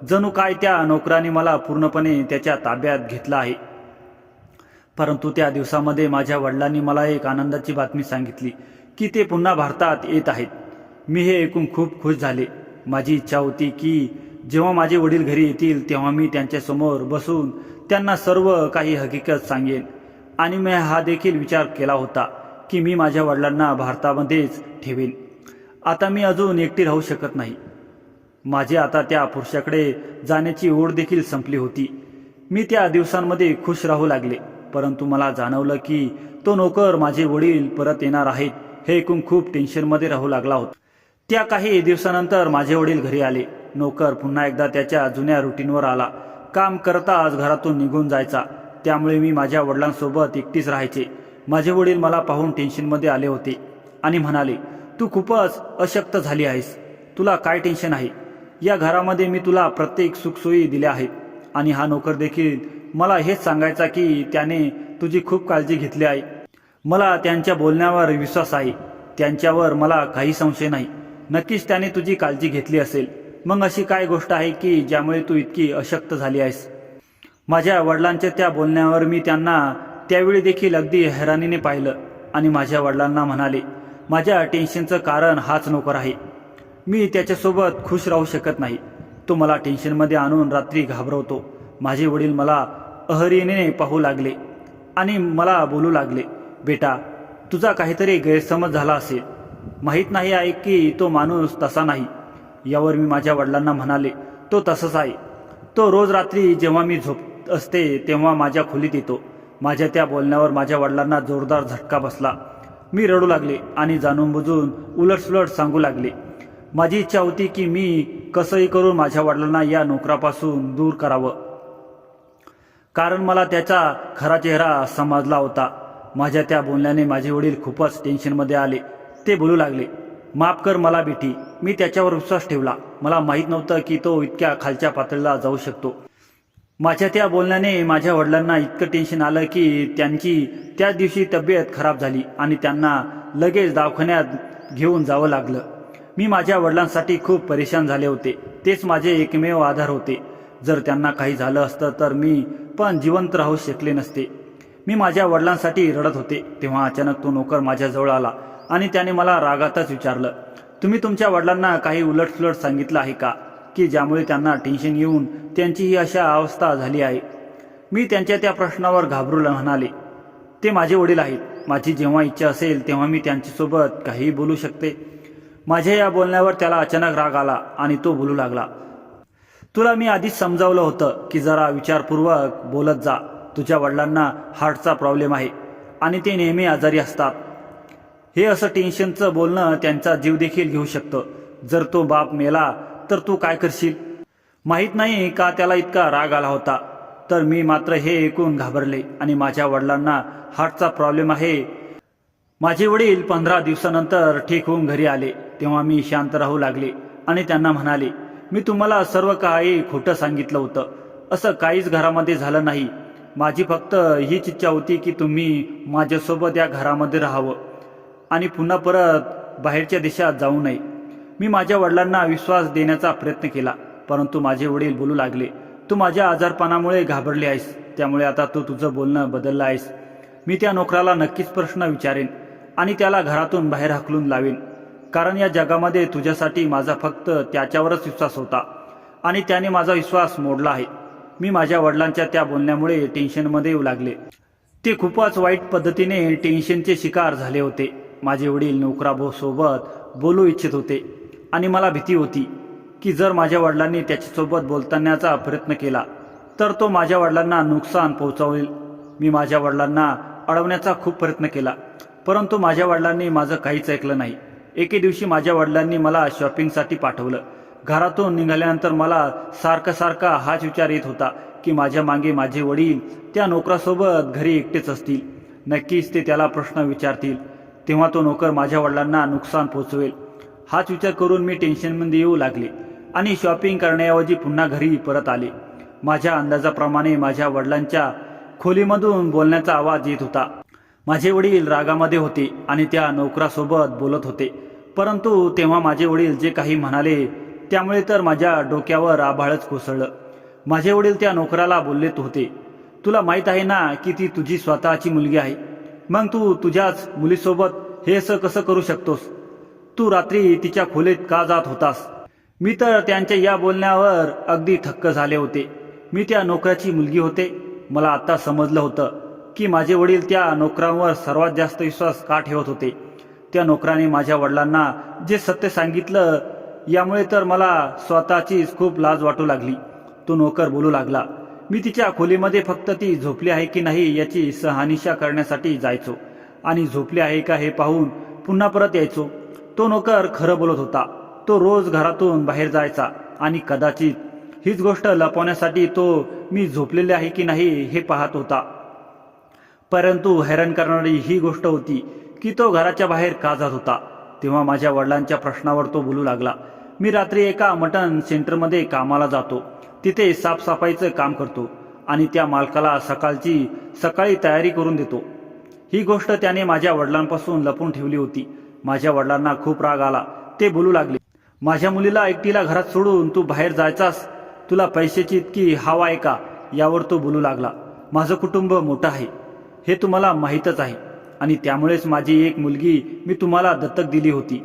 जणू काय त्या नोकराने मला पूर्णपणे त्याच्या ताब्यात घेतलं आहे. परंतु त्या दिवसामध्ये माझ्या वडिलांनी मला एक आनंदाची बातमी सांगितली की ते पुन्हा भारतात येत आहेत. मी हे ऐकून खूप खुश झाले. माझी इच्छा होती की जेव्हा माझे वडील घरी येतील तेव्हा मी त्यांच्यासमोर बसून त्यांना सर्व काही हकीकत सांगेन. आणि मी हा देखील विचार केला होता की मी माझ्या वडिलांना भारतामध्येच ठेवेन. आता मी अजून एकटी राहू शकत नाही. माझी आता त्या पुरुषाकडे जाण्याची ओढ देखील संपली होती. मी त्या दिवसांमध्ये खुश राहू लागले. परंतु मला जाणवलं की तो नोकर माझे वडील परत येणार आहेत हे ऐकून खूप टेन्शनमध्ये राहू लागला होता. त्या काही दिवसानंतर माझे वडील घरी आले. नोकर पुन्हा एकदा त्याच्या जुन्या रुटीनवर आला. काम करताच घरातून निघून जायचा. त्यामुळे मी माझ्या वडिलांसोबत एकटीच राहायचे. माझे वडील मला पाहून टेन्शनमध्ये आले होते आणि म्हणाले, तू खूपच अशक्त झाली आहेस. तुला काय टेन्शन आहे? या घरामध्ये मी तुला प्रत्येक सुखसोयी दिल्या आहेत. आणि हा नोकर देखील मला हेच सांगायचा की त्याने तुझी खूप काळजी घेतली आहे. मला त्यांच्या बोलण्यावर विश्वास आहे. त्यांच्यावर मला काही संशय नाही. नक्कीच त्याने तुझी काळजी घेतली असेल. मग अशी काय गोष्ट आहे की ज्यामुळे तू इतकी अशक्त झाली आहेस? माझ्या वडिलांच्या त्या बोलण्यावर मी त्यांना त्यावेळी देखील अगदी हैराणीने पाहिलं आणि माझ्या वडिलांना म्हणाले, माझ्या टेन्शनचं कारण हाच नोकर आहे. मी त्याच्यासोबत खुश राहू शकत नाही. तो मला टेन्शनमध्ये आणून रात्री घाबरवतो. माझे वडील मला अहरीने पाहू लागले आणि मला बोलू लागले, बेटा तुझा काहीतरी गैरसमज झाला असेल. माहीत नाही आहे की तो माणूस तसा नाही. यावर मी माझ्या वडिलांना म्हणाले, तो तसाच आहे. तो रोज रात्री जेव्हा मी झोपत असते तेव्हा माझ्या खोलीत येतो. माझ्या त्या बोलण्यावर माझ्या वडिलांना जोरदार झटका बसला. मी रडू लागले आणि जाणून बुजून उलटसुलट सांगू लागले. माझी इच्छा होती की मी कसंही करून माझ्या वडिलांना या नोकरापासून दूर करावं, कारण मला त्याचा खरा चेहरा समजला होता. माझ्या त्या बोलण्याने माझे वडील खूपच टेन्शनमध्ये आले. ते बोलू लागले, माफ कर मला बेटी, मी त्याच्यावर विश्वास ठेवला. मला माहीत नव्हतं की तो इतक्या खालच्या पातळीला जाऊ शकतो. माझ्या त्या बोलण्याने माझ्या वडिलांना इतकं टेन्शन आलं की त्यांची त्याच दिवशी तब्येत खराब झाली आणि त्यांना लगेच दवाखान्यात घेऊन जावं लागलं. मी माझ्या वडिलांसाठी खूप परेशान झाले होते. तेच माझे एकमेव आधार होते. जर त्यांना काही झालं असतं तर मी पण जिवंत राहू शकले नसते. मी माझ्या वडिलांसाठी रडत होते तेव्हा अचानक तो नोकर माझ्याजवळ आला आणि त्याने मला रागातच विचारलं, तुम्ही तुमच्या वडिलांना काही उलटसुलट सांगितलं आहे का की ज्यामुळे त्यांना टेन्शन येऊन त्यांची ही अशा अवस्था झाली आहे? मी त्यांच्या त्या प्रश्नावर घाबरून म्हणाले, ते माझे वडील आहेत. माझी जेव्हा इच्छा असेल तेव्हा मी त्यांच्यासोबत काहीही बोलू शकते. माझ्या या बोलण्यावर त्याला अचानक राग आला आणि तो बोलू लागला, तुला मी आधीच समजावलं होतं की जरा विचारपूर्वक बोलत जा. तुझ्या वडिलांना हार्टचा प्रॉब्लेम आहे आणि ते नेहमी आजारी असतात. हे असं टेन्शनचं बोलणं त्यांचा जीव देखील घेऊ शकतं. जर तो बाप मेला तर तू काय करशील? माहीत नाही का त्याला इतका राग आला होता. तर मी मात्र हे ऐकून घाबरले आणि माझ्या वडिलांना हार्टचा प्रॉब्लेम आहे. माझे वडील 15 दिवसानंतर ठीक होऊन घरी आले तेव्हा मी शांत राहू लागले आणि त्यांना म्हणाले, मी तुम्हाला सर्व काही खोटं सांगितलं होतं. असं काहीच घरामध्ये झालं नाही. माझी फक्त हीच इच्छा होती की तुम्ही माझ्यासोबत या घरामध्ये राहावं आणि पुन्हा परत बाहेरच्या देशात जाऊ नये. मी माझ्या वडिलांना विश्वास देण्याचा प्रयत्न केला, परंतु माझे वडील बोलू लागले, तू माझ्या आजारपणामुळे घाबरले आहेस, त्यामुळे आता तू तुझं बोलणं बदललं आहेस. मी त्या नोकराला नक्कीच प्रश्न विचारेन आणि त्याला घरातून बाहेर हाकलून लावेन, कारण या जगामध्ये तुझ्यासाठी माझा फक्त त्याच्यावरच विश्वास होता आणि त्याने माझा विश्वास मोडला आहे. मी माझ्या वडिलांच्या त्या बोलण्यामुळे टेन्शनमध्ये येऊ लागले. ते खूपच वाईट पद्धतीने टेन्शनचे शिकार झाले होते. माझे वडील नोकरासोबत बोलू इच्छित होते आणि मला भीती होती की जर माझ्या वडिलांनी त्याच्यासोबत बोलतानाचा प्रयत्न केला तर तो माझ्या वडिलांना नुकसान पोहोचवेल. मी माझ्या वडिलांना अडवण्याचा खूप प्रयत्न केला, परंतु माझ्या वडिलांनी माझं काहीच ऐकलं नाही. एके दिवशी माझ्या वडिलांनी मला शॉपिंगसाठी पाठवलं. घरातून निघाल्यानंतर मला सारखा हाच विचार येत होता की माझ्या मागे माझे वडील त्या नोकरासोबत घरी एकटेच असतील. नक्कीच ते त्याला प्रश्न विचारतील तेव्हा तो नोकर माझ्या वडिलांना नुकसान पोहोचवेल. हाच विचार करून मी टेन्शनमध्ये येऊ लागले आणि शॉपिंग करण्याऐवजी पुन्हा घरी परत आले. माझ्या अंदाजाप्रमाणे माझ्या वडिलांच्या खोलीमधून बोलण्याचा आवाज येत होता. माझे वडील रागामध्ये होते आणि त्या नोकरासोबत बोलत होते, परंतु तेव्हा माझे वडील जे काही म्हणाले त्यामुळे तर माझ्या डोक्यावर आभाळच कोसळलं. माझे वडील त्या नोकराला बोललेत होते, तुला माहीत आहे ना की ती तुझी स्वतःची मुलगी आहे, मग तू तुझ्याच मुलीसोबत हे असं कसं करू शकतोस? तू रात्री तिच्या खोलीत का जात होतास? मी तर त्यांच्या या बोलण्यावर अगदी थक्क झाले होते. मी त्या नोकराची मुलगी होते. मला आता समजलं होतं की माझे वडील त्या नोकरांवर सर्वात जास्त विश्वास का ठेवत होते. त्या नोकराने माझ्या वडिलांना जे सत्य सांगितलं यामुळे तर मला स्वतःचीच खूप लाज वाटू लागली. तो नोकर बोलू लागला, मी तिच्या खोलीमध्ये फक्त ती झोपली आहे की नाही याची शहानिशा करण्यासाठी जायचो आणि झोपली आहे का हे पाहून पुन्हा परत यायचो. तो नोकर खरं बोलत होता. तो रोज घरातून बाहेर जायचा आणि कदाचित हीच गोष्ट लपवण्यासाठी तो मी झोपलेले आहे की नाही हे पाहत होता. परंतु हैराण करणारी ही गोष्ट होती की तो घराच्या बाहेर का जात होता. तेव्हा माझ्या वडिलांच्या प्रश्नावर तो बोलू लागला, मी रात्री एका मटण सेंटरमध्ये कामाला जातो. तिथे साफसफाईचं काम करतो आणि त्या मालकाला सकाळी तयारी करून देतो. ही गोष्ट त्याने माझ्या वडिलांपासून लपून ठेवली होती. माझ्या वडिलांना खूप राग आला. ते बोलू लागले, माझ्या मुलीला एकटीला घरात सोडून तू बाहेर जायचास? तुला पैशाची इतकी हवा आहे का? यावर तो बोलू लागला, माझं कुटुंब मोठं आहे हे तुम्हाला माहीतच आहे आणि त्यामुळेच माझी एक मुलगी मी तुम्हाला दत्तक दिली होती.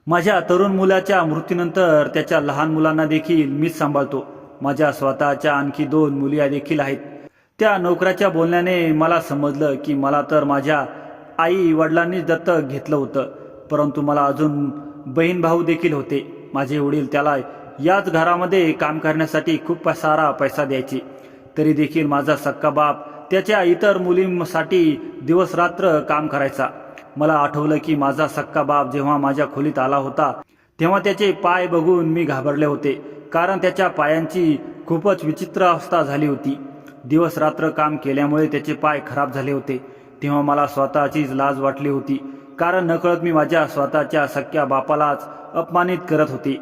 माझ्या तरुण मुलाच्या मृत्यूनंतर त्याच्या लहान मुलांना देखील मीच सांभाळतो. माझ्या स्वतःच्या आणखी 2 मुली देखील आहेत. त्या नोकराच्या बोलण्याने मला समजलं की मला तर माझ्या आई वडिलांनीच दत्तक घेतलं होतं, परंतु मला अजून बहीण भाऊ देखील होते. माझे वडील त्याला याच घरामध्ये काम करण्यासाठी खूप सारा पैसा द्यायचे. तरी देखील माझा सक्का बाप त्याच्या इतर मुलींसाठी दिवस रात्र काम करायचा. मला आठवलं की माझा सक्का बाप जेव्हा माझ्या खोलीत आला होता तेव्हा त्याचे पाय बघून मी घाबरले होते, कारण त्याच्या पायांची खूपच विचित्र अवस्था झाली होती. दिवस रात्र काम केल्यामुळे त्याचे पाय खराब झाले होते. तेव्हा मला स्वतःचीच लाज वाटली होती, कारण नकळत मी माझ्या स्वतःच्या सख्या बापालाच अपमानित करत होते.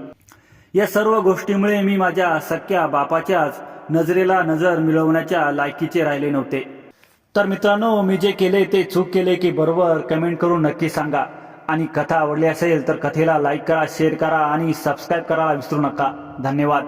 या सर्व गोष्टीमुळे मी माझ्या सख्या बापाच्याच नजरेला नजर मिळवण्याच्या लायकीचे राहिले नव्हते. तर मित्रांनो, मी जे केले ते चूक केले की बरोबर कमेंट करून नक्की सांगा. आणि कथा आवडली असेल तर कथेला लाईक करा, शेअर करा आणि सबस्क्राईब करायला विसरू नका. धन्यवाद.